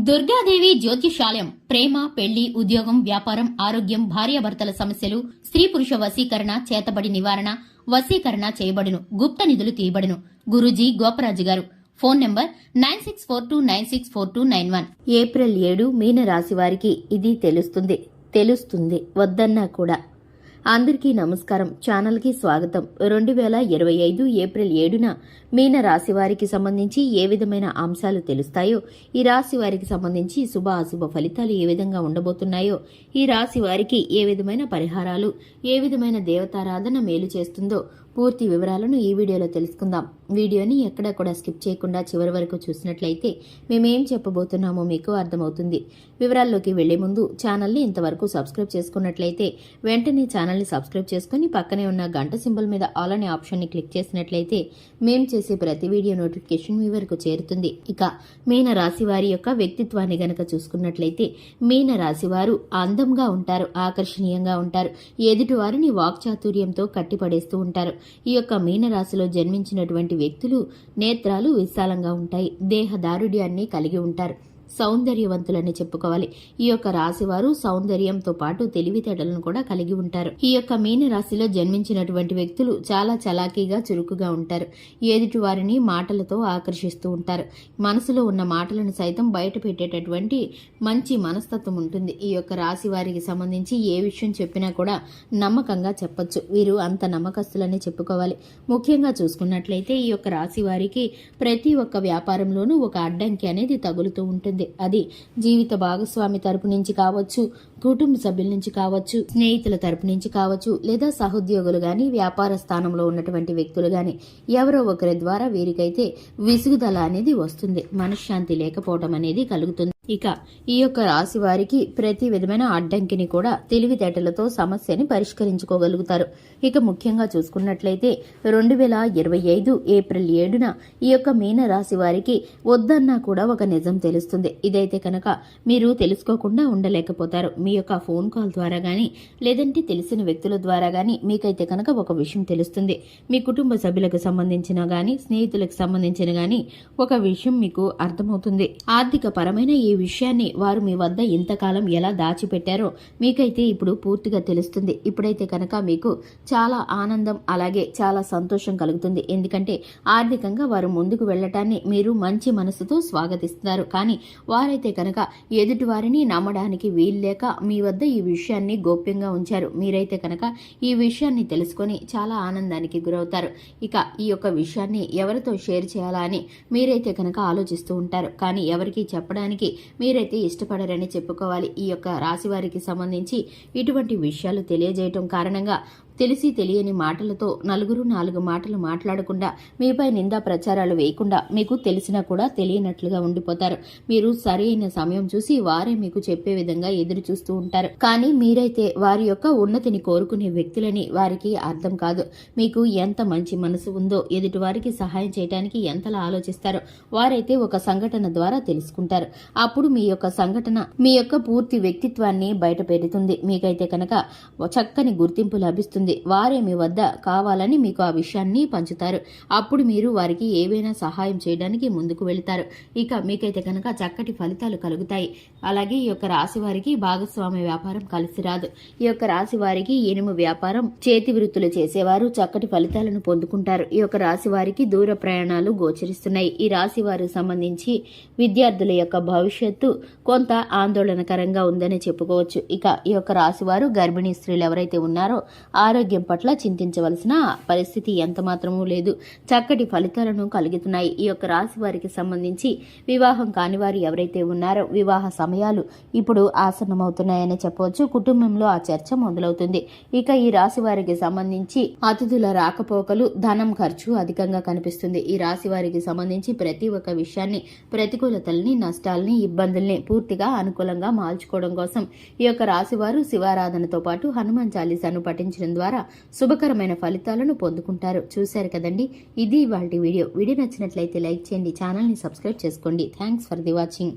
దుర్గాదేవి జ్యోతిషాలయం ప్రేమ, పెళ్లి, ఉద్యోగం, వ్యాపారం, ఆరోగ్యం, భార్యాభర్తల సమస్యలు, స్త్రీ పురుష వశీకరణ, చేతబడి నివారణ, వశీకరణ చేయబడును, గుప్త నిధులు తీయబడును. గురూజీ గోపరాజు గారు. Phone number 9642964291. ఏప్రిల్ 7 మీన రాశి వారికి ఇది తెలుస్తుంది వద్దన్నా కూడా. అందరికీ నమస్కారం. ఛానల్కి స్వాగతం. 2025 ఏప్రిల్ 7న మీన రాశి వారికి సంబంధించి ఏ విధమైన అంశాలు తెలుస్తాయో, ఈ రాశి వారికి సంబంధించి శుభ అశుభ ఫలితాలు ఏ విధంగా ఉండబోతున్నాయో, ఈ రాశి వారికి ఏ విధమైన పరిహారాలు, ఏ విధమైన దేవతారాధన మేలు చేస్తుందో పూర్తి వివరాలను ఈ వీడియోలో తెలుసుకుందాం. వీడియోని ఎక్కడా కూడా స్కిప్ చేయకుండా చివరి వరకు చూసినట్లయితే మేమేం చెప్పబోతున్నామో మీకు అర్థమవుతుంది. వివరాల్లోకి వెళ్లే ముందు ఛానల్ని ఇంతవరకు సబ్స్క్రైబ్ చేసుకున్నట్లయితే వెంటనే ఛానల్ని సబ్స్క్రైబ్ చేసుకుని పక్కనే ఉన్న గంట సింబల్ మీద ఆల్ అనే ఆప్షన్ని క్లిక్ చేసినట్లయితే మేం చేసే ప్రతి వీడియో నోటిఫికేషన్ మీ వరకు చేరుతుంది. ఇక మీన రాశి వారి యొక్క వ్యక్తిత్వాన్ని గనక చూసుకున్నట్లయితే మీన రాశి వారు అందంగా ఉంటారు, ఆకర్షణీయంగా ఉంటారు, ఎదుటివారిని వాక్చాతుర్యంతో కట్టిపడేస్తూ ఉంటారు. ఈ యొక్క మీనరాశిలో జన్మించినటువంటి వ్యక్తులు నేత్రాలు విశాలంగా ఉంటాయి, దేహ దారుఢ్యాన్ని కలిగి ఉంటారు, సౌందర్యవంతులని చెప్పుకోవాలి. ఈ యొక్క రాశివారు సౌందర్యంతో పాటు తెలివితేటలను కూడా కలిగి ఉంటారు. ఈ యొక్క మీన రాశిలో జన్మించినటువంటి వ్యక్తులు చాలా చలాకీగా, చురుకుగా ఉంటారు. ఎదుటి వారిని మాటలతో ఆకర్షిస్తూ ఉంటారు. మనసులో ఉన్న మాటలను సైతం బయట పెట్టేటటువంటి మంచి మనస్తత్వం ఉంటుంది. ఈ యొక్క రాశి వారికి సంబంధించి ఏ విషయం చెప్పినా కూడా నమ్మకంగా చెప్పొచ్చు. వీరు అంత నమ్మకస్తులని చెప్పుకోవాలి. ముఖ్యంగా చూసుకున్నట్లయితే ఈ యొక్క రాశి వారికి ప్రతి ఒక్క వ్యాపారంలోనూ ఒక అడ్డంకి అనేది తగులుతూ ఉంటుంది. అది జీవిత భాగస్వామి తరపు నుంచి కావచ్చు, కుటుంబ సభ్యుల నుంచి కావచ్చు, స్నేహితుల తరపు నుంచి కావచ్చు, లేదా సహోద్యోగులు గాని, వ్యాపార స్థానంలో ఉన్నటువంటి వ్యక్తులు గాని ఎవరో ఒకరి ద్వారా వీరికైతే విసుగుదల అనేది వస్తుంది. మనశ్శాంతి లేకపోవడం అనేది కలుగుతుంది. ఇక ఈ యొక్క రాశి వారికి ప్రతి విధమైన అడ్డంకిని కూడా తెలివితేటలతో సమస్యని పరిష్కరించుకోగలుగుతారు. ఇక ముఖ్యంగా చూసుకున్నట్లయితే 2025 ఏప్రిల్ 7న ఈ యొక్క మీన రాశి వారికి వద్దన్నా కూడా ఒక నిజం తెలుస్తుంది. ఇదైతే కనుక మీరు తెలుసుకోకుండా ఉండలేకపోతారు. మీ యొక్క ఫోన్ కాల్ ద్వారా గాని, లేదంటే తెలిసిన వ్యక్తుల ద్వారా గాని మీకైతే కనుక ఒక విషయం తెలుస్తుంది. మీ కుటుంబ సభ్యులకు సంబంధించిన గాని, స్నేహితులకు సంబంధించిన గాని ఒక విషయం మీకు అర్థమవుతుంది. ఆర్థిక పరమైన ఈ విషయాన్ని వారు మీ వద్ద ఇంతకాలం ఎలా దాచిపెట్టారో మీకైతే ఇప్పుడు పూర్తిగా తెలుస్తుంది. ఇప్పుడైతే కనుక మీకు చాలా ఆనందం, అలాగే చాలా సంతోషం కలుగుతుంది. ఎందుకంటే ఆర్థికంగా వారు ముందుకు వెళ్లటాన్ని మీరు మంచి మనసుతో స్వాగతిస్తున్నారు. కానీ వారైతే కనుక ఎదుటి వారిని నమ్మడానికి వీల్లేక మీ వద్ద ఈ విషయాన్ని గోప్యంగా ఉంచారు. మీరైతే కనుక ఈ విషయాన్ని తెలుసుకొని చాలా ఆనందానికి గురవుతారు. ఇక ఈ యొక్క విషయాన్ని ఎవరితో షేర్ చేయాలా అని మీరైతే కనుక ఆలోచిస్తూ ఉంటారు. కానీ ఎవరికి చెప్పడానికి మీరైతే ఇష్టపడరని చెప్పుకోవాలి. ఈ యొక్క రాశి వారికి సంబంధించి ఇటువంటి విషయాలు తెలియజేయటం కారణంగా తెలిసి తెలియని మాటలతో నలుగురు 4 మాటలు మాట్లాడకుండా, మీపై నిందా ప్రచారాలు వేయకుండా, మీకు తెలిసినా కూడా తెలియనట్లుగా ఉండిపోతారు. మీరు సరైన సమయం చూసి వారే మీకు చెప్పే విధంగా ఎదురు చూస్తూ ఉంటారు. కానీ మీరైతే వారి యొక్క ఉన్నతిని కోరుకునే వ్యక్తులని వారికి అర్థం కాదు. మీకు ఎంత మంచి మనసు ఉందో, ఎదుటి వారికి సహాయం చేయడానికి ఎంతలా ఆలోచిస్తారో వారైతే ఒక సంఘటన ద్వారా తెలుసుకుంటారు. అప్పుడు మీ యొక్క సంఘటన మీ యొక్క పూర్తి వ్యక్తిత్వాన్ని బయట పెడుతుంది. మీకైతే కనుక చక్కని గుర్తింపు లభిస్తుంది. వారే మీ వద్ద కావాలని మీకు ఆ విషయాన్ని పంచుతారు. అప్పుడు మీరు వారికి ఏవైనా సహాయం చేయడానికి ముందుకు వెళతారు. ఇక మీకైతే కనుక చక్కటి ఫలితాలు కలుగుతాయి. అలాగే ఈ యొక్క రాశి వారికి భాగస్వామ్య వ్యాపారం కలిసి రాదు. ఈ యొక్క రాశి వారికి ఇనుము వ్యాపారం, చేతి వృత్తులు చేసేవారు చక్కటి ఫలితాలను పొందుకుంటారు. ఈ యొక్క రాశి వారికి దూర ప్రయాణాలు గోచరిస్తున్నాయి. ఈ రాశి వారికి సంబంధించి విద్యార్థుల యొక్క భవిష్యత్తు కొంత ఆందోళనకరంగా ఉందని చెప్పుకోవచ్చు. ఇక ఈ యొక్క రాశి వారు గర్భిణీ స్త్రీలు ఎవరైతే ఉన్నారో ఆరోగ్యం పట్ల చింతించవలసిన పరిస్థితి ఎంత మాత్రమూ లేదు. చక్కటి ఫలితాలను కలుగుతున్నాయి. ఈ యొక్క రాశి వారికి సంబంధించి వివాహం కాని వారు ఎవరైతే ఉన్నారో వివాహ సమయాలు ఇప్పుడు ఆసన్నమవుతున్నాయని చెప్పవచ్చు. కుటుంబంలో ఆ చర్చ మొదలవుతుంది. ఇక ఈ రాశి వారికి సంబంధించి అతిథుల రాకపోకలు, ధనం ఖర్చు అధికంగా కనిపిస్తుంది. ఈ రాశి వారికి సంబంధించి ప్రతి ఒక్క విషయాన్ని, ప్రతికూలతల్ని, నష్టాల్ని, ఇబ్బందుల్ని పూర్తిగా అనుకూలంగా మార్చుకోవడం కోసం ఈ యొక్క రాశి వారు శివారాధనతో పాటు హనుమాన్ చాలీసాను పఠించడం ద్వారా శుభకరమైన ఫలితాలను పొందుకుంటారు. చూశారు కదండి, ఇది ఇవాల్టి వీడియో. వీడియో నచ్చినట్లయితే లైక్ చేయండి, ఛానల్ని సబ్స్క్రైబ్ చేసుకోండి. Thanks for the watching.